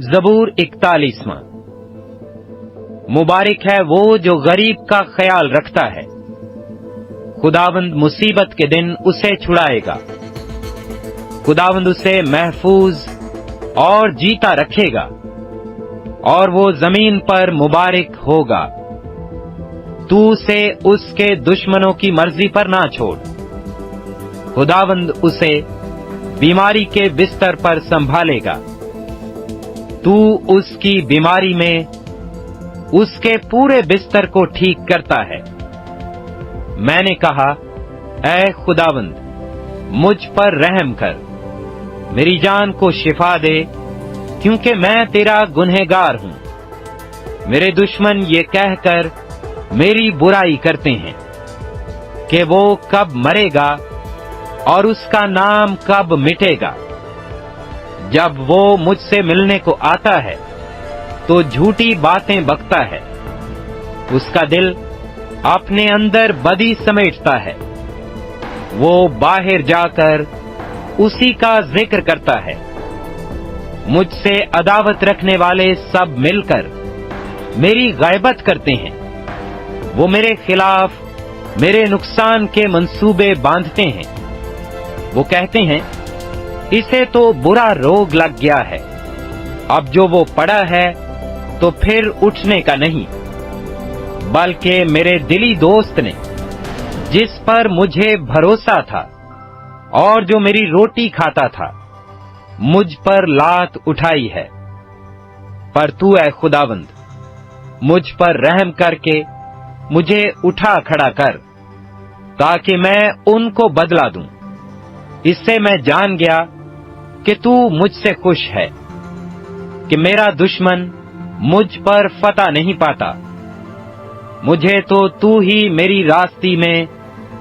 زبور 41۔ مبارک ہے وہ جو غریب کا خیال رکھتا ہے، خداوند مصیبت کے دن اسے چھڑائے گا، خداوند اسے محفوظ اور جیتا رکھے گا، اور وہ زمین پر مبارک ہوگا۔ تو اسے اس کے دشمنوں کی مرضی پر نہ چھوڑ، خداوند اسے بیماری کے بستر پر سنبھالے گا۔ تو اس کی بیماری میں اس کے پورے بستر کو ٹھیک کرتا ہے۔ میں نے کہا، اے خداوند، مجھ پر رحم کر، میری جان کو شفا دے، کیونکہ میں تیرا گنہگار ہوں۔ میرے دشمن یہ کہہ کر میری برائی کرتے ہیں کہ وہ کب مرے گا اور اس کا نام کب مٹے گا۔ جب وہ مجھ سے ملنے کو آتا ہے تو جھوٹی باتیں بکتا ہے، اس کا دل اپنے اندر بدی سمیٹتا ہے، وہ باہر جا کر اسی کا ذکر کرتا ہے۔ مجھ سے عداوت رکھنے والے سب مل کر میری غیبت کرتے ہیں، وہ میرے خلاف میرے نقصان کے منصوبے باندھتے ہیں۔ وہ کہتے ہیں، اسے تو برا روگ لگ گیا ہے، اب جو وہ پڑا ہے تو پھر اٹھنے کا نہیں۔ بلکہ میرے دلی دوست نے، جس پر مجھے بھروسہ تھا اور جو میری روٹی کھاتا تھا، مجھ پر لات اٹھائی ہے۔ پر تو اے خداوند، مجھ پر رحم کر کے مجھے اٹھا کھڑا کر، تاکہ میں ان کو بدلہ دوں۔ اس سے میں جان گیا کہ تو مجھ سے خوش ہے، کہ میرا دشمن مجھ پر فتح نہیں پاتا۔ مجھے تو ہی میری راستی میں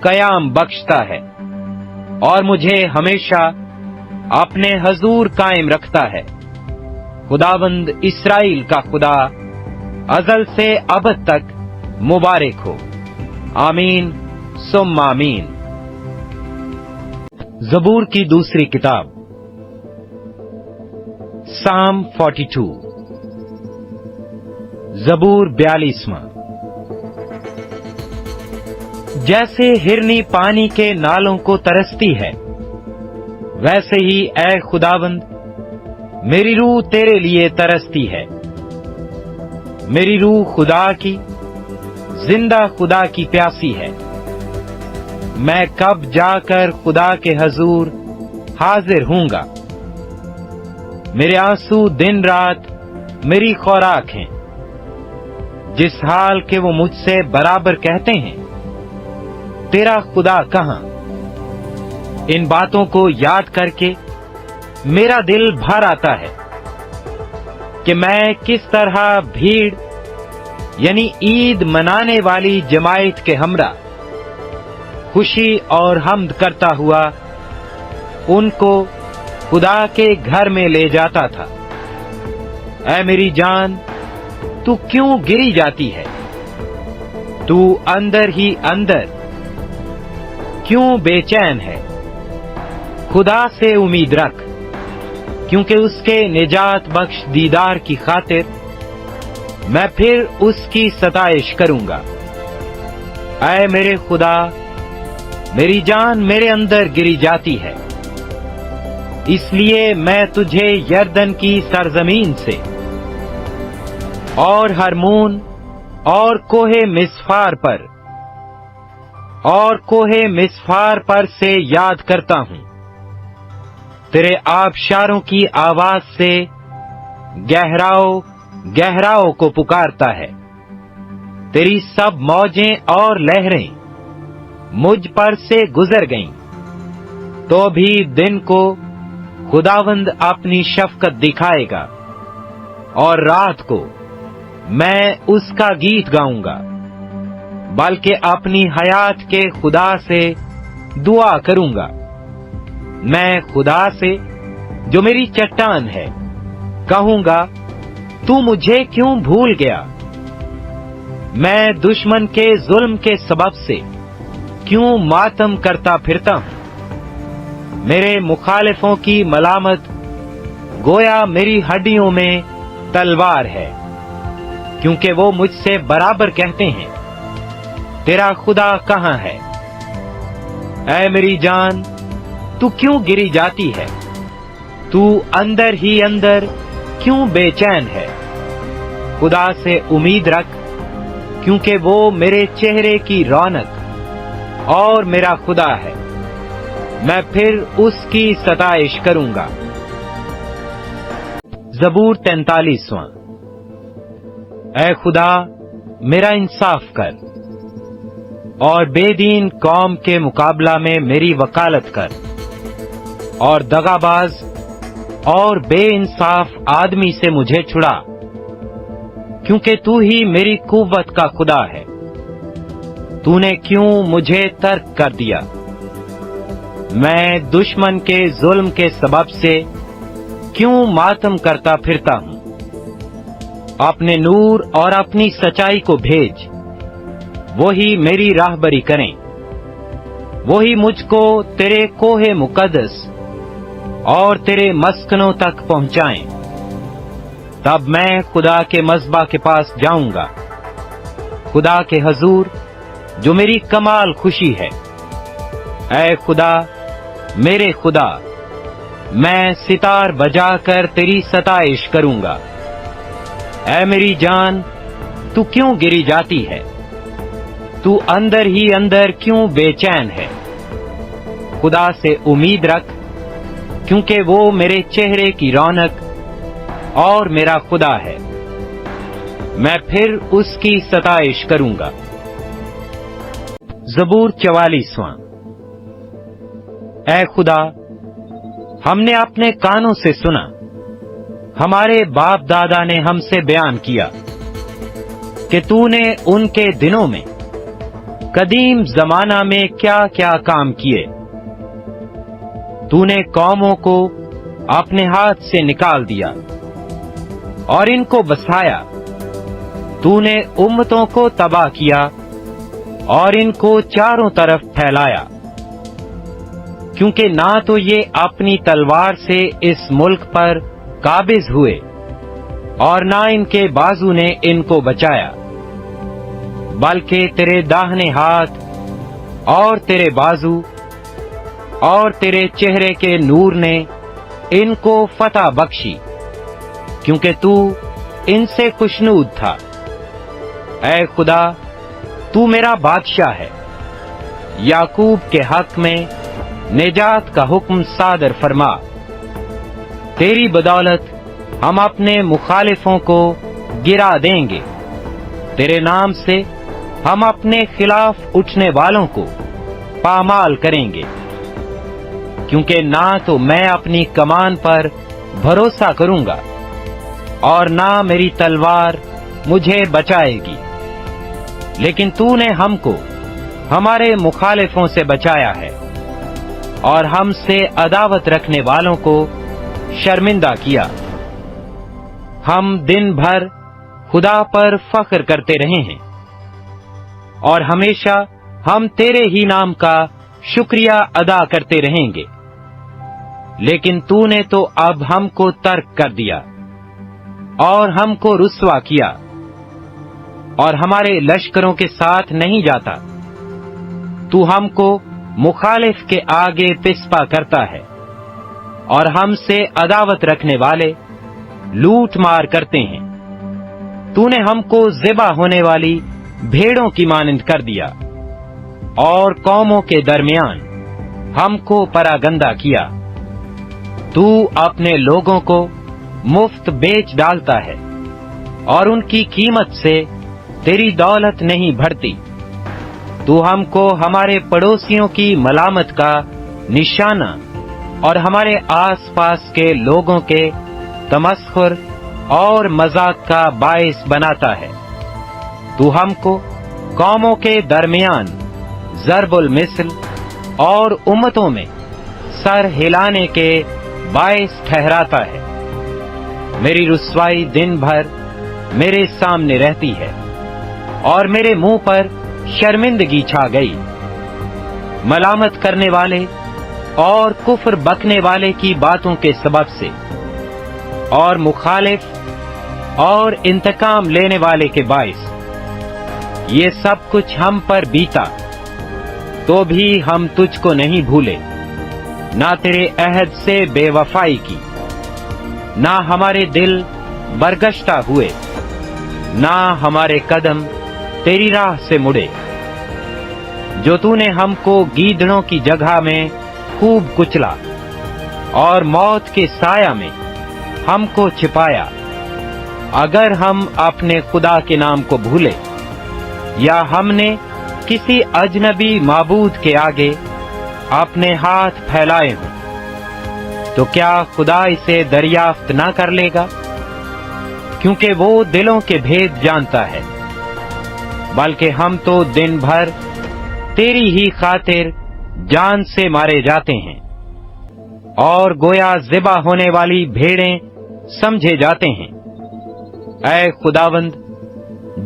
قیام بخشتا ہے، اور مجھے ہمیشہ اپنے حضور قائم رکھتا ہے۔ خداوند اسرائیل کا خدا ازل سے ابد تک مبارک ہو۔ آمین ثم آمین۔ زبور کی دوسری کتاب، سام 42۔ زبور 42۔ جیسے ہرنی پانی کے نالوں کو ترستی ہے، ویسے ہی اے خداوند میری روح تیرے لیے ترستی ہے۔ میری روح خدا کی، زندہ خدا کی پیاسی ہے۔ میں کب جا کر خدا کے حضور حاضر ہوں گا؟ میرے آنسو دن رات میری خوراک ہیں، جس حال کہ وہ مجھ سے برابر کہتے ہیں، تیرا خدا کہاں؟ ان باتوں کو یاد کر کے میرا دل بھر آتا ہے کہ میں کس طرح بھیڑ یعنی عید منانے والی جماعت کے ہمراہ خوشی اور حمد کرتا ہوا ان کو خدا کے گھر میں لے جاتا تھا۔ اے میری جان، تو کیوں گری جاتی ہے؟ تو اندر ہی اندر کیوں بے چین ہے؟ خدا سے امید رکھ، کیونکہ اس کے نجات بخش دیدار کی خاطر میں پھر اس کی ستائش کروں گا۔ اے میرے خدا، میری جان میرے اندر گری جاتی ہے، اس لیے میں تجھے یردن کی سرزمین سے اور ہرمون اور کوہ مسفار پر سے یاد کرتا ہوں۔ تیرے آبشاروں کی آواز سے گہراؤ کو پکارتا ہے۔ تیری سب موجیں اور لہریں مجھ پر سے گزر گئیں، تو بھی دن کو خداوند اپنی شفقت دکھائے گا، اور رات کو میں اس کا گیت گاؤں گا، بلکہ اپنی حیات کے خدا سے دعا کروں گا۔ میں خدا سے جو میری چٹان ہے کہوں گا، تو مجھے کیوں بھول گیا؟ میں دشمن کے ظلم کے سبب سے کیوں ماتم کرتا پھرتا ہوں؟ میرے مخالفوں کی ملامت گویا میری ہڈیوں میں تلوار ہے، کیونکہ وہ مجھ سے برابر کہتے ہیں، تیرا خدا کہاں ہے؟ اے میری جان، تو کیوں گری جاتی ہے؟ تو اندر ہی اندر کیوں بے چین ہے؟ خدا سے امید رکھ، کیونکہ وہ میرے چہرے کی رونق اور میرا خدا ہے، میں پھر اس کی ستائش کروں گا۔ زبور 43۔ اے خدا، میرا انصاف کر اور بے دین قوم کے مقابلہ میں میری وکالت کر، اور دغاباز اور بے انصاف آدمی سے مجھے چھڑا، کیونکہ تو ہی میری قوت کا خدا ہے۔ تو نے کیوں مجھے ترک کر دیا؟ میں دشمن کے ظلم کے سبب سے کیوں ماتم کرتا پھرتا ہوں؟ اپنے نور اور اپنی سچائی کو بھیج، وہی میری راہبری کریں، وہی مجھ کو تیرے کوہ مقدس اور تیرے مسکنوں تک پہنچائیں۔ تب میں خدا کے مذبح کے پاس جاؤں گا، خدا کے حضور جو میری کمال خوشی ہے۔ اے خدا، میرے خدا، میں ستار بجا کر تیری ستائش کروں گا۔ اے میری جان، تو کیوں گری جاتی ہے؟ تو اندر ہی اندر کیوں بے چین ہے؟ خدا سے امید رکھ، کیونکہ وہ میرے چہرے کی رونق اور میرا خدا ہے، میں پھر اس کی ستائش کروں گا۔ زبور 44۔ اے خدا، ہم نے اپنے کانوں سے سنا، ہمارے باپ دادا نے ہم سے بیان کیا کہ تو نے ان کے دنوں میں قدیم زمانہ میں کیا کیا کام کیے۔ تو نے قوموں کو اپنے ہاتھ سے نکال دیا اور ان کو بسایا، تو نے امتوں کو تباہ کیا اور ان کو چاروں طرف پھیلایا، کیونکہ نہ تو یہ اپنی تلوار سے اس ملک پر قابض ہوئے اور نہ ان کے بازو نے ان کو بچایا، بلکہ تیرے داہنے ہاتھ اور تیرے بازو اور تیرے چہرے کے نور نے ان کو فتح بخشی، کیونکہ تو ان سے خوشنود تھا۔ اے خدا، تو میرا بادشاہ ہے، یعقوب کے حق میں نجات کا حکم صادر فرما۔ تیری بدولت ہم اپنے مخالفوں کو گرا دیں گے، تیرے نام سے ہم اپنے خلاف اٹھنے والوں کو پامال کریں گے، کیونکہ نہ تو میں اپنی کمان پر بھروسہ کروں گا اور نہ میری تلوار مجھے بچائے گی، لیکن تو نے ہم کو ہمارے مخالفوں سے بچایا ہے اور ہم سے عداوت رکھنے والوں کو شرمندہ کیا۔ ہم دن بھر خدا پر فخر کرتے رہے ہیں اور ہمیشہ ہم تیرے ہی نام کا شکریہ ادا کرتے رہیں گے، لیکن تو نے تو اب ہم کو ترک کر دیا اور ہم کو رسوا کیا اور ہمارے لشکروں کے ساتھ نہیں جاتا۔ تو ہم کو مخالف کے آگے پسپا کرتا ہے اور ہم سے عداوت رکھنے والے لوٹ مار کرتے ہیں۔ تو نے ہم کو ذبح ہونے والی بھیڑوں کی مانند کر دیا اور قوموں کے درمیان ہم کو پراگندہ کیا۔ تو اپنے لوگوں کو مفت بیچ ڈالتا ہے اور ان کی قیمت سے تیری دولت نہیں بڑھتی۔ تو ہم کو ہمارے پڑوسیوں کی ملامت کا نشانہ اور ہمارے آس پاس کے لوگوں کے تمسخر اور مذاق کا باعث بناتا ہے۔ تو ہم کو قوموں کے درمیان ضرب المثل اور امتوں میں سر ہلانے کے باعث ٹھہراتا ہے۔ میری رسوائی دن بھر میرے سامنے رہتی ہے اور میرے منہ پر شرمندگی چھا گئی۔ ملامت کرنے والے اور کفر بکنے والے کی باتوں کے سبب سے اور مخالف اور انتقام لینے والے کے باعث یہ سب کچھ ہم پر بیتا، تو بھی ہم تجھ کو نہیں بھولے، نہ تیرے عہد سے بے وفائی کی، نہ ہمارے دل برگشتہ ہوئے، نہ ہمارے قدم تیری راہ سے مڑے۔ جو تو نے ہم کو گیدڑوں کی جگہ میں خوب کچلا اور موت کے سایہ میں ہم کو چھپایا۔ اگر ہم اپنے خدا کے نام کو بھولے یا ہم نے کسی اجنبی معبود کے آگے اپنے ہاتھ پھیلائے ہوں، تو کیا خدا اسے دریافت نہ کر لے گا؟ کیونکہ وہ دلوں کے بھید جانتا ہے۔ بلکہ ہم تو دن بھر تیری ہی خاطر جان سے مارے جاتے ہیں، اور گویا ذبح ہونے والی بھیڑیں سمجھے جاتے ہیں۔ اے خداوند،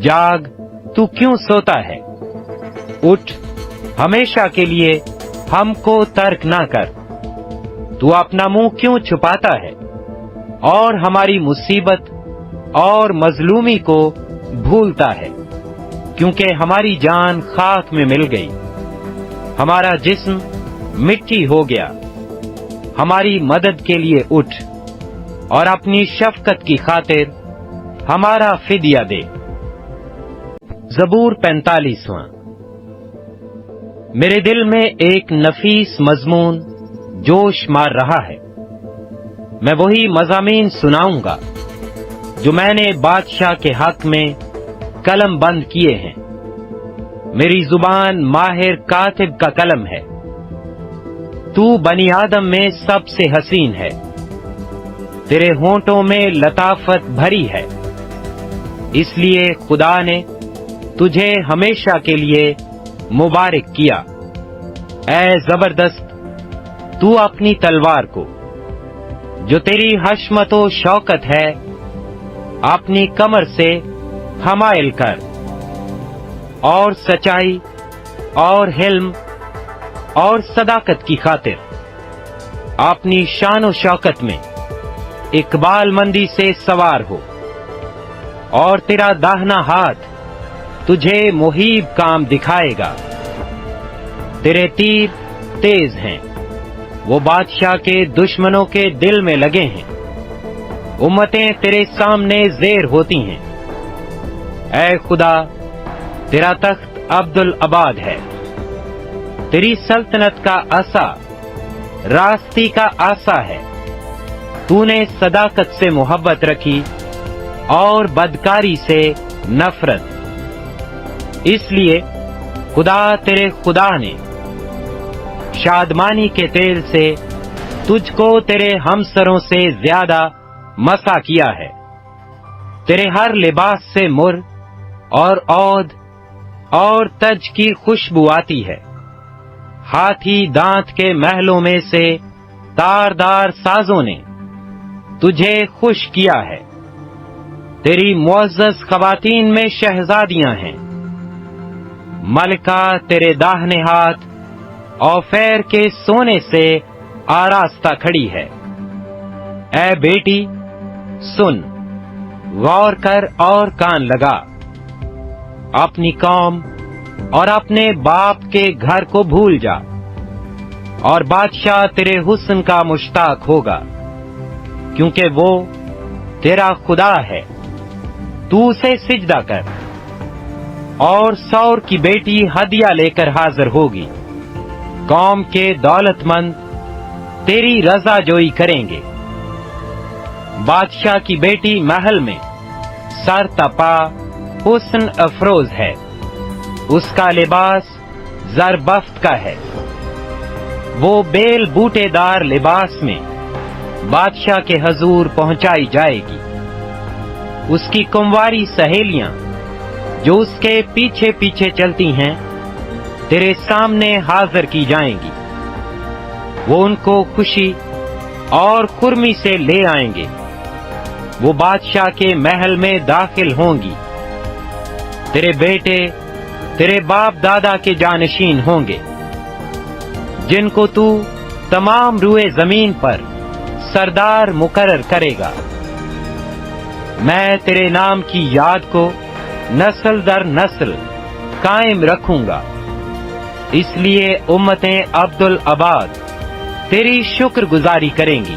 جاگ، تو کیوں سوتا ہے؟ اٹھ، ہمیشہ کے لیے ہم کو ترک نہ کر۔ تو اپنا منہ کیوں چھپاتا ہے اور ہماری مصیبت اور مظلومی کو بھولتا ہے؟ کیونکہ ہماری جان خاک میں مل گئی، ہمارا جسم مٹی ہو گیا۔ ہماری مدد کے لیے اٹھ اور اپنی شفقت کی خاطر ہمارا فدیہ دے۔ زبور 45۔ میرے دل میں ایک نفیس مضمون جوش مار رہا ہے، میں وہی مضامین سناؤں گا جو میں نے بادشاہ کے حق میں قلم بند کیے ہیں۔ میری زبان ماہر کاتب کا قلم ہے۔ تو بنی آدم میں سب سے حسین ہے، تیرے ہونٹوں میں لطافت بھری ہے، اس لیے خدا نے تجھے ہمیشہ کے لیے مبارک کیا۔ اے زبردست، تو اپنی تلوار کو جو تیری حشمت و شوکت ہے اپنی کمر سے حمائل کر، اور سچائی اور حلم اور صداقت کی خاطر اپنی شان و شوکت میں اقبال مندی سے سوار ہو، اور تیرا داہنا ہاتھ تجھے محیب کام دکھائے گا۔ تیرے تیر تیز ہیں، وہ بادشاہ کے دشمنوں کے دل میں لگے ہیں، امتیں تیرے سامنے زیر ہوتی ہیں۔ اے خدا، تیرا تخت عبدالآباد ہے، تیری سلطنت کا عصا راستی کا عصا ہے۔ تو نے صداقت سے محبت رکھی اور بدکاری سے نفرت، اس لیے خدا تیرے خدا نے شادمانی کے تیل سے تجھ کو تیرے ہمسروں سے زیادہ مسا کیا ہے۔ تیرے ہر لباس سے مر اور عود اور تج کی خوشبو آتی ہے۔ ہاتھی دانت کے محلوں میں سے تاردار سازوں نے تجھے خوش کیا ہے۔ تیری معزز خواتین میں شہزادیاں ہیں، ملکہ تیرے داہنے ہاتھ اوفیر کے سونے سے آراستہ کھڑی ہے۔ اے بیٹی، سن، غور کر اور کان لگا، اپنی قوم اور اپنے باپ کے گھر کو بھول جا، اور بادشاہ تیرے حسن کا مشتاق ہوگا، کیونکہ وہ تیرا خدا ہے۔ تو اسے سجدہ کر، اور سور کی بیٹی ہدیہ لے کر حاضر ہوگی۔ قوم کے دولت مند تیری رضا جوئی کریں گے۔ بادشاہ کی بیٹی محل میں سر تپا حسن افروز ہے، اس کا لباس زربفت کا ہے۔ وہ بیل بوٹے دار لباس میں بادشاہ کے حضور پہنچائی جائے گی۔ اس کی کنواری سہیلیاں جو اس کے پیچھے پیچھے چلتی ہیں تیرے سامنے حاضر کی جائیں گی۔ وہ ان کو خوشی اور خرمی سے لے آئیں گے۔ وہ بادشاہ کے محل میں داخل ہوں گی۔ تیرے بیٹے تیرے باپ دادا کے جانشین ہوں گے، جن کو تو تمام روئے زمین پر سردار مقرر کرے گا۔ میں تیرے نام کی یاد کو نسل در نسل قائم رکھوں گا، اس لیے امتیں عبدالآباد تیری شکر گزاری کریں گی۔